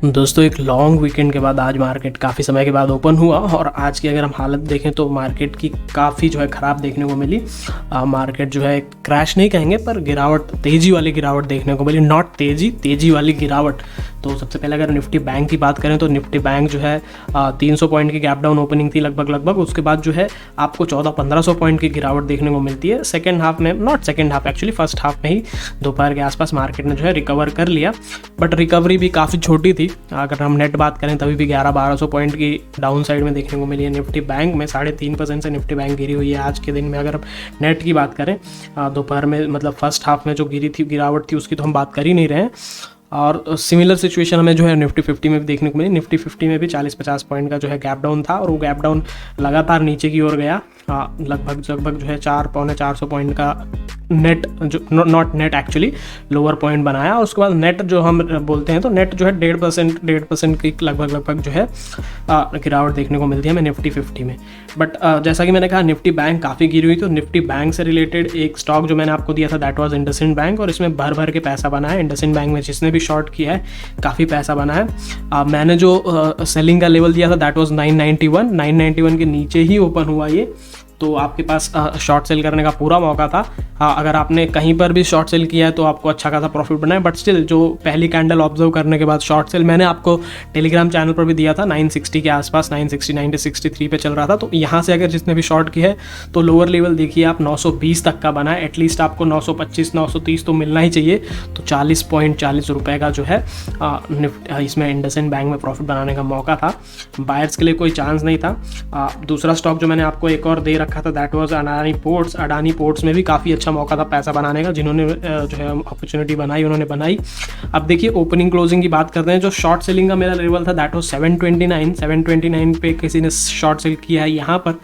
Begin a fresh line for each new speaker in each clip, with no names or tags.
दोस्तों एक long weekend के बाद आज मार्केट काफ़ी समय के बाद ओपन हुआ और आज की अगर हम हालत देखें तो मार्केट की काफ़ी जो है ख़राब देखने को मिली। मार्केट जो है क्रैश नहीं कहेंगे पर गिरावट, तेज़ी वाली गिरावट देखने को मिली। नॉट तेज़ी वाली गिरावट। तो सबसे पहले अगर निफ्टी बैंक की बात करें तो निफ्टी बैंक जो है 300 पॉइंट की गैप डाउन ओपनिंग थी लगभग। उसके बाद जो है आपको 1400-1500 पॉइंट की गिरावट देखने को मिलती है सेकेंड हाफ में, not second half actually first half में ही दोपहर के आसपास मार्केट ने जो है रिकवर कर लिया। बट रिकवरी भी काफ़ी छोटी थी। अगर हम नेट बात करें तभी भी 1100-1200 पॉइंट की डाउन साइड में देखने को मिली है। निफ्टी बैंक में 3.5% से निफ्टी बैंक गिरी हुई है आज के दिन में। अगर हम नेट की बात करें दोपहर में, मतलब फर्स्ट हाफ में जो गिरावट थी उसकी तो हम बात कर ही नहीं रहे हैं। और सिमिलर सिचुएशन हमें जो है निफ्टी 50 में भी देखने को मिली। निफ्टी 50 में भी 40-50 पॉइंट का जो है गैप डाउन था और वो गैप डाउन लगातार नीचे की ओर गया। लगभग जो है 400-450 पॉइंट का नेट, जो not net actually lower point बनाया। और उसके बाद नेट जो हम बोलते हैं तो नेट जो है 1.5% की लगभग जो है गिरावट देखने को मिलती है हमें निफ्टी 50 में। बट जैसा कि मैंने कहा निफ्टी बैंक काफ़ी गिरी हुई, तो निफ्टी बैंक से रिलेटेड एक स्टॉक जो मैंने आपको दिया था दैट वाज इंडसइंड बैंक, और इसमें भर के पैसा बना है। इंडसइंड बैंक में जिसने भी शॉर्ट किया है काफ़ी पैसा बना है। मैंने जो सेलिंग का लेवल दिया था दैट वाज 991 के नीचे ही ओपन हुआ ये, तो आपके पास शॉर्ट सेल करने का पूरा मौका था। अगर आपने कहीं पर भी शॉर्ट सेल किया है तो आपको अच्छा खासा प्रॉफिट बना है। बट स्टिल जो पहली कैंडल ऑब्जर्व करने के बाद शॉर्ट सेल मैंने आपको टेलीग्राम चैनल पर भी दिया था 960 के आसपास, 960-963 पे चल रहा था। तो यहाँ से अगर जिसने भी शॉर्ट किया है तो लोअर लेवल देखिए आप 920 तक का बना है। एटलीस्ट आपको 925-930 तो मिलना ही चाहिए। तो 40 रुपये का जो है इसमें इंडसइंड बैंक में प्रॉफिट बनाने का मौका था। बायर्स के लिए कोई चांस नहीं था। दूसरा स्टॉक जो मैंने आपको एक और दे रखा था that was Adani ports. Adani ports में भी काफ़ी अच्छा मौका था पैसा बनाने का। जिन्होंने जो है अपॉर्चुनिटी बनाई उन्होंने बनाई। अब देखिए ओपनिंग क्लोजिंग की बात करते हैं। जो शॉर्ट सेलिंग का मेरा लेवल था दैट वाज 729 पे किसी ने शॉर्ट सेल किया है यहाँ पर,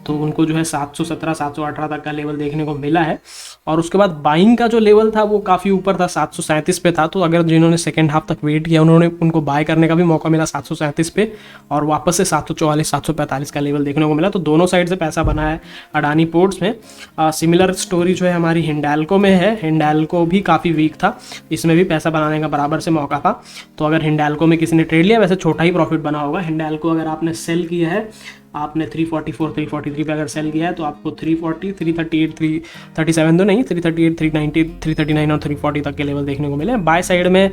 तो उनको जो है 717-718 तक का लेवल देखने को मिला है। और उसके बाद बाइंग का जो लेवल था वो काफ़ी ऊपर था, 737 पे था। तो अगर जिन्होंने सेकेंड हाफ तक वेट किया उनको बाय करने का भी मौका मिला 737 पे, और वापस से 744-745 का लेवल देखने को मिला। तो दोनों साइड से पैसा बना है अडानी पोर्ट्स में। सिमिलर स्टोरी जो है हमारी हिंडाल्को में है। हिंडाल्को भी काफ़ी वीक था, इसमें भी पैसा बनाने का बराबर से मौका था। तो अगर हिंडाल्को में किसी ने ट्रेड लिया, वैसे छोटा ही प्रॉफिट बना होगा। हिंडाल्को अगर आपने सेल किया है, आपने 344-343 पे अगर सेल किया है तो आपको 340, 338, 337 तो नहीं, 338, 390, 339 और 340 तक के लेवल देखने को मिले। बाय साइड में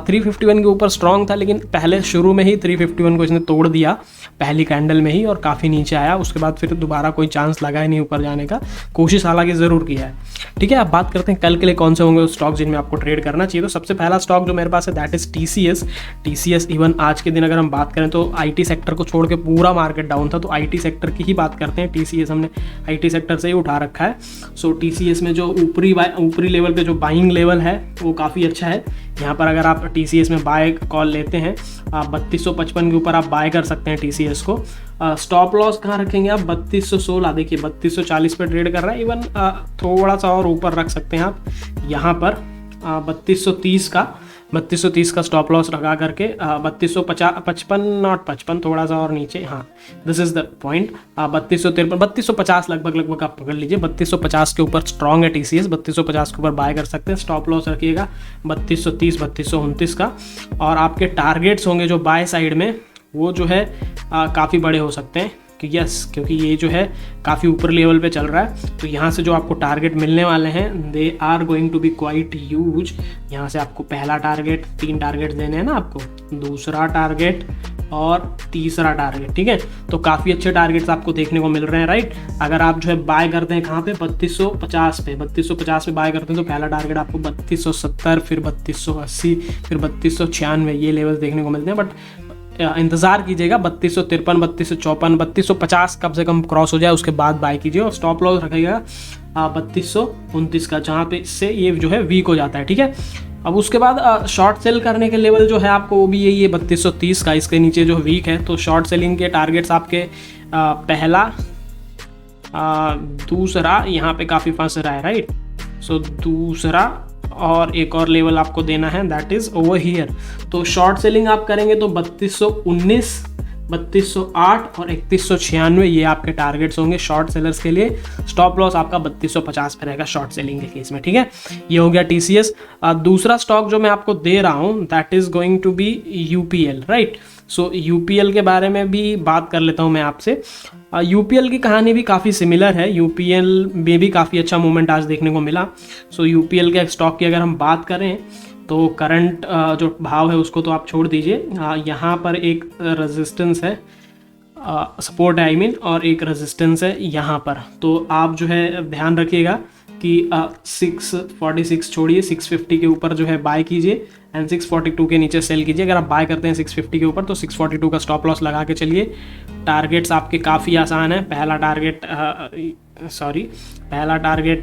351 के ऊपर स्ट्रॉन्ग था, लेकिन पहले शुरू में ही 351 को इसने तोड़ दिया पहली कैंडल में ही और काफ़ी नीचे आया। उसके बाद फिर दोबारा कोई चांस लगा ही नहीं ऊपर जाने का। कोशिश हालांकि ज़रूर किया है। ठीक है, अब बात करते हैं कल के लिए कौन से होंगे स्टॉक जिनमें आपको ट्रेड करना चाहिए। तो सबसे पहला स्टॉक जो मेरे पास है दैट इज़ TCS। इवन आज के दिन अगर हम बात करें तो IT सेक्टर को छोड़ के पूरा मार्केट डाउन था, तो IT सेक्टर की ही बात करते हैं। TCS हमने IT सेक्टर से ही उठा रखा है। सो TCS में जो ऊपरी लेवल पे जो बाइंग लेवल है वो काफ़ी अच्छा है। यहाँ पर अगर आप TCS में बाय कॉल लेते हैं 3255 के ऊपर आप बाय कर सकते हैं TCS को। स्टॉप लॉस कहाँ रखेंगे आप? 3216। देखिए 3240 पे ट्रेड कर रहा है। इवन थोड़ा सा और ऊपर रख सकते हैं आप यहाँ पर 3230 का स्टॉप लॉस लगा करके 3255 थोड़ा सा और नीचे। हाँ, दिस इज द पॉइंट। 3250 लगभग आप पकड़ लीजिए। 3250 के ऊपर स्ट्रॉन्ग है TCS। 3250 के ऊपर बाय कर सकते हैं। स्टॉप लॉस रखिएगा 3230-3229 का। और आपके टारगेट्स होंगे जो बाय साइड में वो जो है काफ़ी बड़े हो सकते हैं क्योंकि ये जो है काफ़ी ऊपर लेवल पे चल रहा है। तो यहाँ से जो आपको टारगेट मिलने वाले हैं they are going to be quite huge. यहाँ से आपको पहला टारगेट, 3 टारगेट देने हैं ना आपको, दूसरा टारगेट और तीसरा टारगेट। ठीक है, तो काफ़ी अच्छे टारगेट्स आपको देखने को मिल रहे हैं, राइट। अगर आप जो है बाय करते हैं कहाँ पे? 3250 पे बाय करते हैं तो पहला टारगेट आपको 3270, फिर 3280, फिर 3296 ये लेवल देखने को मिलते हैं। बट इंतज़ार कीजिएगा 3253, 3254, 3250 कम से कम क्रॉस हो जाए उसके बाद बाय कीजिए। और स्टॉप लॉस रखिएगा 3229 का, जहाँ पे इससे ये जो है वीक हो जाता है। ठीक है, अब उसके बाद शॉर्ट सेल करने के लेवल जो है आपको वो भी यही है 3230 का। इसके नीचे जो वीक है तो शॉर्ट सेलिंग के टारगेट्स आपके पहला, दूसरा, यहाँ पे काफ़ी फंस रहा है, राइट। सो दूसरा और एक और लेवल आपको देना है दैट इज़ ओवर हियर। तो शॉर्ट सेलिंग आप करेंगे तो 3219, 3208 और 3196 ये आपके टारगेट्स होंगे शॉर्ट सेलर्स के लिए। स्टॉप लॉस आपका 3250 पे रहेगा शॉर्ट सेलिंग के केस में, ठीक है। ये हो गया TCS। दूसरा स्टॉक जो मैं आपको दे रहा हूँ that is going to be UPL, right. So UPL के बारे में भी बात कर लेता हूँ मैं आपसे। UPL की कहानी भी काफ़ी सिमिलर है, UPL में भी काफ़ी अच्छा मूवमेंट आज देखने को मिला। सो UPL के स्टॉक की अगर हम बात करें तो करंट जो भाव है उसको तो आप छोड़ दीजिए, यहाँ पर एक रेजिस्टेंस है, सपोर्ट है आई मीन, और एक रेजिस्टेंस है यहाँ पर। तो आप जो है ध्यान रखिएगा कि 646 छोड़िए, 650 के ऊपर जो है बाय कीजिए एंड 642 के नीचे सेल कीजिए। अगर आप बाय करते हैं 650 के ऊपर तो 642 का स्टॉप लॉस लगा के चलिए। टारगेट्स आपके काफ़ी आसान है। पहला टारगेट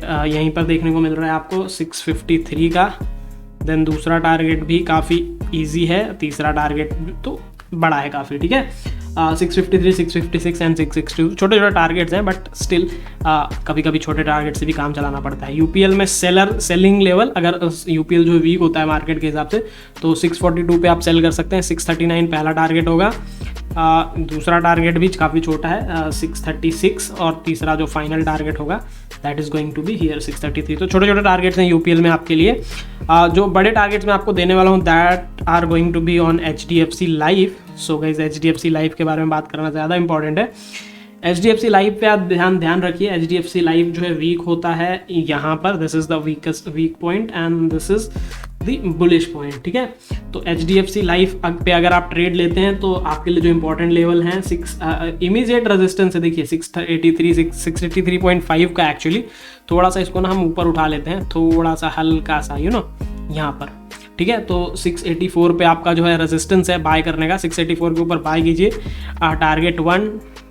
यहीं पर देखने को मिल रहा है आपको 653 का। देन दूसरा टारगेट भी काफ़ी इजी है, तीसरा टारगेट तो बड़ा है काफ़ी, ठीक है। 653, 656 एंड 662 छोटे छोटे टारगेट्स हैं, बट स्टिल कभी कभी छोटे टारगेट से भी काम चलाना पड़ता है। UPL में सेलिंग लेवल, अगर UPL जो वीक होता है मार्केट के हिसाब से तो 642 पे आप सेल कर सकते हैं। 639 पहला टारगेट होगा, दूसरा टारगेट भी काफ़ी छोटा है 636, और तीसरा जो फाइनल टारगेट होगा that is going to be here 633। तो छोटे छोटे टारगेट्स हैं UPL में आपके लिए। जो बड़े टारगेट्स मैं आपको देने वाला हूँ that are going to be on HDFC life. So guys HDFC life के बारे में बात करना ज़्यादा इंपॉर्टेंट है। HDFC लाइफ पे आप ध्यान रखिए। HDFC लाइफ जो है वीक होता है यहाँ पर, this is the weak point and this is the bullish point, ठीक है। तो HDFC लाइफ पे अगर आप ट्रेड लेते हैं तो आपके लिए जो इंपॉर्टेंट लेवल हैं इमीडिएट रेजिस्टेंस है, देखिए 683.5 का। एक्चुअली थोड़ा सा इसको ना हम ऊपर उठा लेते हैं, थोड़ा सा हल्का सा यहाँ पर, ठीक है। तो 684 पे आपका जो है रेजिस्टेंस है बाय करने का। 684 के ऊपर बाय कीजिए। टारगेट 1,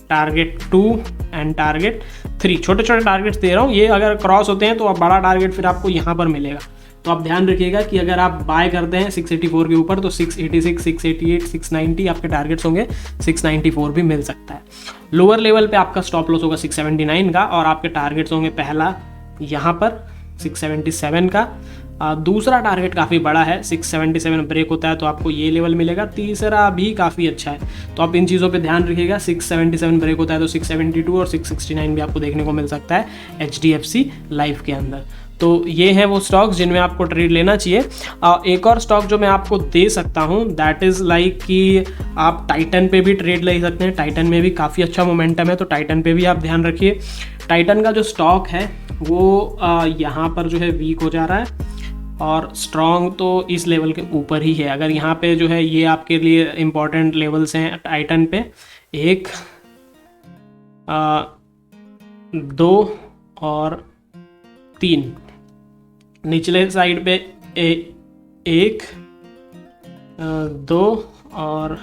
टारगेट 2 एंड टारगेट 3, छोटे छोटे टारगेट्स दे रहा हूँ। ये अगर क्रॉस होते हैं तो अब बड़ा टारगेट फिर आपको यहाँ पर मिलेगा। तो आप ध्यान रखिएगा कि अगर आप बाय करते हैं 684 के ऊपर तो 686, 688, 690 आपके टारगेट्स होंगे। 694 भी मिल सकता है। लोअर लेवल पे आपका स्टॉप लॉस होगा 679 का, और आपके टारगेट्स होंगे पहला यहाँ पर 677 का। दूसरा टारगेट काफ़ी बड़ा है, 677 ब्रेक होता है तो आपको ये लेवल मिलेगा। तीसरा भी काफ़ी अच्छा है, तो आप इन चीज़ों पे ध्यान रखिएगा। 677 ब्रेक होता है तो 672 और 669 भी आपको देखने को मिल सकता है HDFC लाइफ के अंदर। तो ये हैं वो स्टॉक्स जिनमें आपको ट्रेड लेना चाहिए। एक और स्टॉक जो मैं आपको दे सकता हूँ दैट इज़ लाइक कि आप टाइटन पे भी ट्रेड ले सकते हैं। टाइटन में भी काफ़ी अच्छा मोमेंटम है, तो टाइटन पे भी आप ध्यान रखिए। टाइटन का जो स्टॉक है वो यहाँ पर जो है वीक हो जा रहा है, और स्ट्रॉन्ग तो इस लेवल के ऊपर ही है। अगर यहाँ पे जो है ये आपके लिए इम्पॉर्टेंट लेवल्स हैं टाइटन पे, 1, 2 और 3। निचले साइड पे 1, 2 और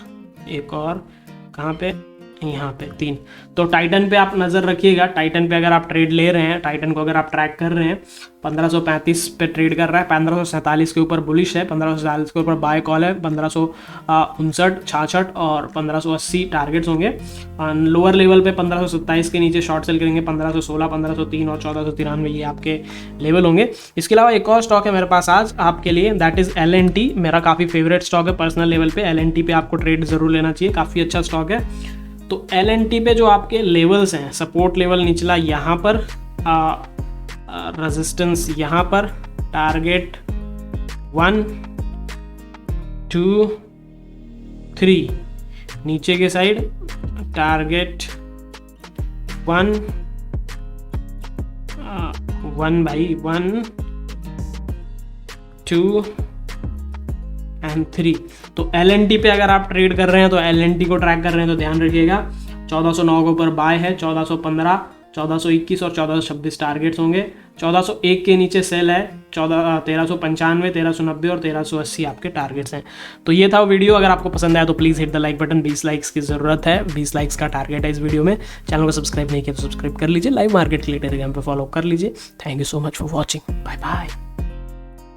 एक और कहाँ पे, यहाँ पे 3। तो टाइटन पे आप नज़र रखिएगा। टाइटन पे अगर आप ट्रेड ले रहे हैं, टाइटन को अगर आप ट्रैक कर रहे हैं, 1535 पे ट्रेड कर रहा है, 1547 के ऊपर बुलिश है, 1547 के ऊपर बाय कॉल है, 1559, 66 और 1580 टारगेट्स होंगे। लोअर लेवल पे 1527 के नीचे शॉर्ट सेल करेंगे, 1516, 1503 और 1493 ये आपके लेवल होंगे। इसके अलावा एक और स्टॉक है मेरे पास आज आपके लिए, दैट इज़ L&T। मेरा काफ़ी फेवरेट स्टॉक है पर्सनल लेवल पे। L&T पे आपको ट्रेड ज़रूर लेना चाहिए, काफ़ी अच्छा स्टॉक है। तो L&T पे जो आपके लेवल्स हैं, सपोर्ट लेवल निचला यहाँ पर, रेजिस्टेंस यहाँ पर, टारगेट 1, 2, 3, नीचे के साइड टारगेट 1 भाई 1, 2 एंड 3। तो L&T पे अगर आप ट्रेड कर रहे हैं तो L&T को ट्रैक कर रहे हैं तो ध्यान रखिएगा 1409 के ऊपर बाय है, 1415, 1421 और 1426 टारगेट्स होंगे। 1401 के नीचे सेल है, 1395, 1390 और 1380 आपके टारगेट्स हैं। तो ये था वीडियो। अगर आपको पसंद आया तो please hit the like button. 20 likes की ज़रूरत है, 20 लाइक्स का टारगेट है इस वीडियो में। चैनल को सब्सक्राइब नहीं किया तो सब्सक्राइब कर लीजिए। लाइव मार्केट के लिए टेलीग्राम पर फॉलो कर लीजिए। Thank you so much for watching. Bye bye.